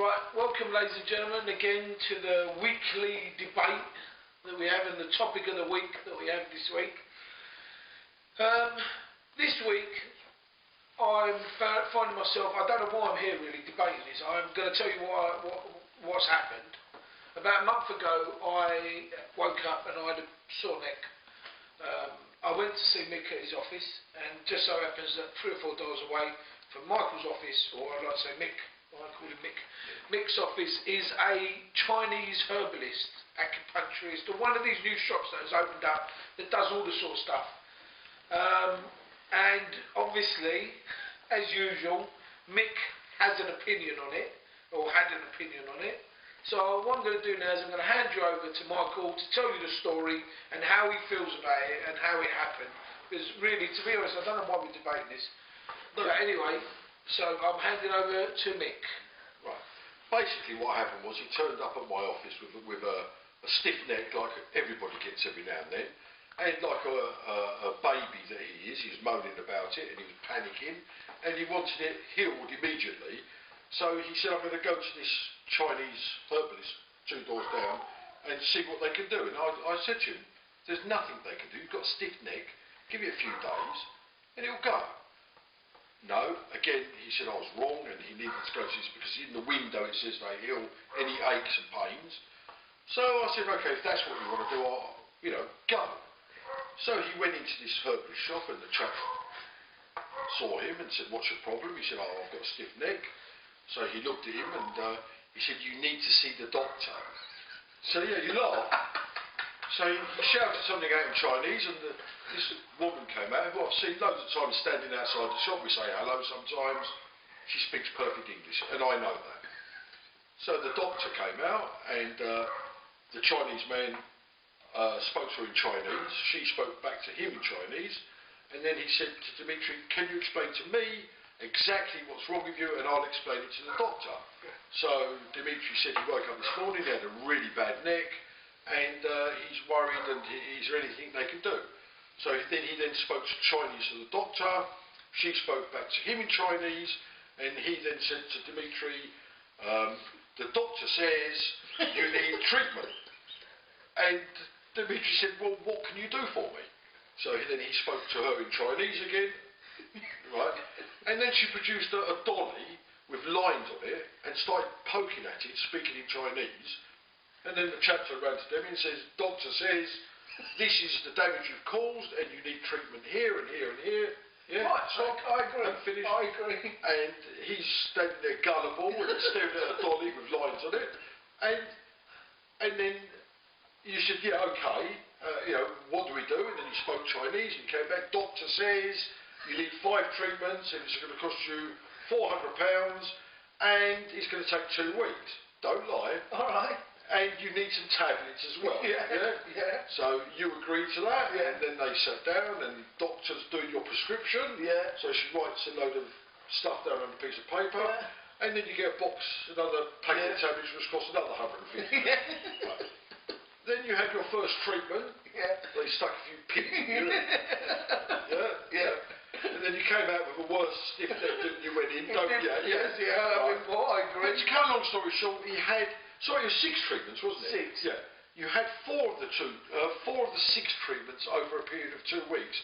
Right, welcome ladies and gentlemen again to the weekly debate that we have and the topic of the week that we have this week. This week I'm finding myself, I don't know why I'm here really debating this. I'm going to tell you what's happened. About a month ago I woke up and I had a sore neck. I went to see Mick at his office, and just so happens that 3 or 4 doors away from Michael's office, or I'd like to say Mick, I call him Mick. Mick's office is a Chinese herbalist, acupuncturist, or one of these new shops that has opened up that does all the sort of stuff. And obviously, as usual, Mick has an opinion on it, or had an opinion on it. So what I'm going to do now is I'm going to hand you over to Michael to tell you the story and how he feels about it and how it happened. Because really, to be honest, I don't know why we're debating this. But anyway, so I'm handing over to Mick. Right. Basically what happened was he turned up at my office with a stiff neck like everybody gets every now and then. And like a baby that he is, he was moaning about it and he was panicking and he wanted it healed immediately. So he said, I'm going to go to this Chinese herbalist 2 doors down and see what they can do. And I said to him, there's nothing they can do. You've got a stiff neck, give it a few days and it'll go. No, again, he said I was wrong and he needed to go to this because in the window it says they heal any aches and pains. So I said, okay, if that's what you want to do, I'll, go. So he went into this herbalist shop and the chap saw him and said, what's your problem? He said, oh, I've got a stiff neck. So he looked at him and he said, you need to see the doctor. So yeah, you laugh. So he shouted something out in Chinese and this woman came out, who I've seen loads of times standing outside the shop. We say hello sometimes. She speaks perfect English and I know that. So the doctor came out and the Chinese man spoke to her in Chinese. She spoke back to him in Chinese. And then he said to Dimitri, can you explain to me exactly what's wrong with you and I'll explain it to the doctor. So Dimitri said he woke up this morning, he had a really bad neck and he's worried and is there anything they can do? So he then spoke to Chinese to the doctor, she spoke back to him in Chinese and he then said to Dimitri, the doctor says you need treatment. And Dimitri said, well, what can you do for me? So then he spoke to her in Chinese again, right? And then she produced a dolly with lines on it and started poking at it, speaking in Chinese. And then the chap turned around to Demi and says, doctor says, this is the damage you've caused and you need treatment here and here and here. Yeah, right, stop. I agree. And finished. I agree. And he's standing there gullible and staring at a dolly with lines on it. And then you said, yeah, okay, what do we do? And then he spoke Chinese and came back, doctor says, you need 5 treatments and it's going to cost you £400 and it's going to take 2 weeks. Don't lie. Alright. And you need some tablets as well. Yeah. So you agreed to that Yeah. and then they sat down and doctor's doing your prescription. Yeah. So she writes a load of stuff down on a piece of paper. Yeah. And then you get a box, another packet of tablets which costs another 150. Right. Then you had your first treatment. Yeah. They stuck a few pins in you. Yeah. And then you came out with a worse stiff neck than you went in. Yes, I agree. But to cut a long story short, he had, it was 6 treatments, wasn't it? 6. Yeah. You had 4 of the 6 treatments over a period of 2 weeks,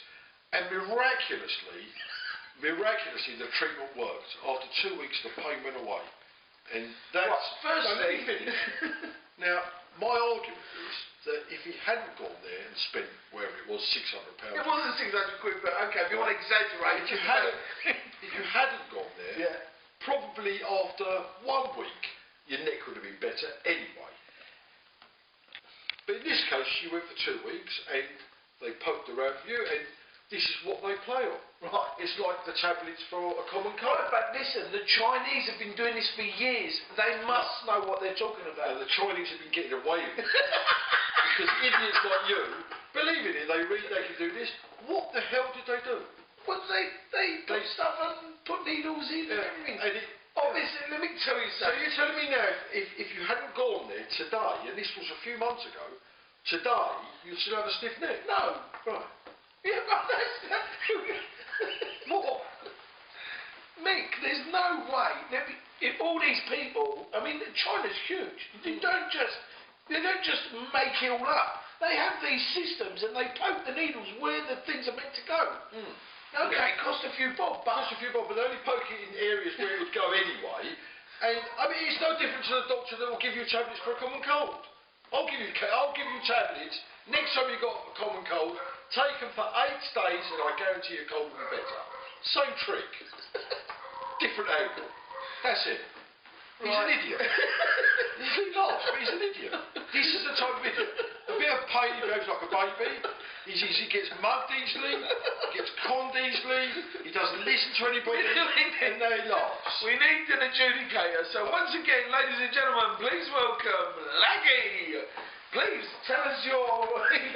and miraculously, the treatment worked. After 2 weeks, the pain went away, and that's. Well, firstly, let me finish. Now, my argument is that if he hadn't gone there and spent wherever it was, £600. It wasn't 600 quid, but okay, if you want to exaggerate. If you hadn't gone there, probably after 1 week, your neck would have been better anyway. But in this case, you went for 2 weeks and they poked around for you, and this is what they play on. Right. It's like the tablets for a common cold. Right, but listen, the Chinese have been doing this for years. They must know what they're talking about. The Chinese have been getting away with it. Because idiots like you, believe in it, they read they can do this. What the hell did they do? Well, they put stuff and put needles in and everything. Obviously, let me tell you something. So you're telling me now, if you hadn't gone there today, and this was a few months ago, today, you'd still have a stiff neck? No. Right. Yeah, but that's... What? Mick, there's no way. If all these people, I mean, China's huge. They don't just make it all up. They have these systems and they poke the needles where the things are meant to go. Okay, it costs a few bob, but they only poke it in areas where it would go anyway. And I mean, it's no different to the doctor that will give you tablets for a common cold. I'll give you tablets. Next time you've got a common cold, take them for 8 days, and I guarantee your cold will be better. Same trick, different angle. That's it. He's an idiot. He laughs, but he's an idiot. This is the type of idiot. A bit of pain, he behaves like a baby. He gets mugged easily, gets conned easily, he doesn't listen to anybody, and then he laughs. We need an adjudicator. So once again, ladies and gentlemen, please welcome Laggy. Please tell us please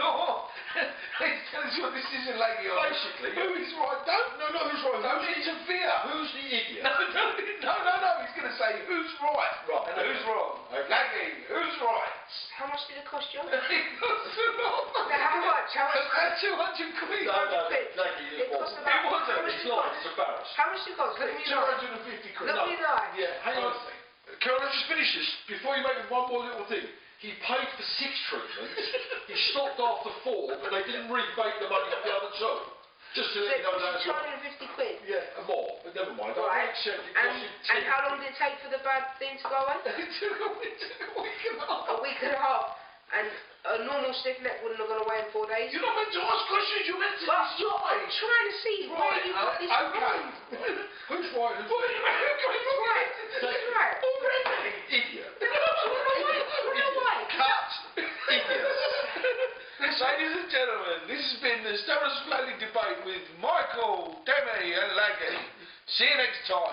tell us your decision, Laggy. Basically, who is right? No, who's right? Don't interfere. Who's the idiot? No. He's going to say who's right and who's wrong. Okay. Laggy, who's right? How much did it cost you? It cost a lot. How much? About 200 quid. No, Lucky, it cost about. It's not. It's embarrassed. How much did it cost? Look me in the eye. 250 quid. Look me in the eye. Yeah, Hang on. Can I just finish this before you make one more little thing? He paid for 6 treatments. He stopped after 4, but they didn't rebate the money for the other 2. Just to let you know that's 250 quid. Yeah, more, but never mind. Right. I accept it. And how long did it take for the bad thing to go away? It took a week and a half. A week and a half. And a normal stiff neck wouldn't have gone away in 4 days. You're not meant to ask questions, you're meant to I'm decide. trying to see where you got this from. Who's right? Who's Right. Who's right? Already. idiot? Cut. Idiots. Ladies and gentlemen, this has been the Stammer Splendid Debate with Michael, Demi and Laggy. See you next time.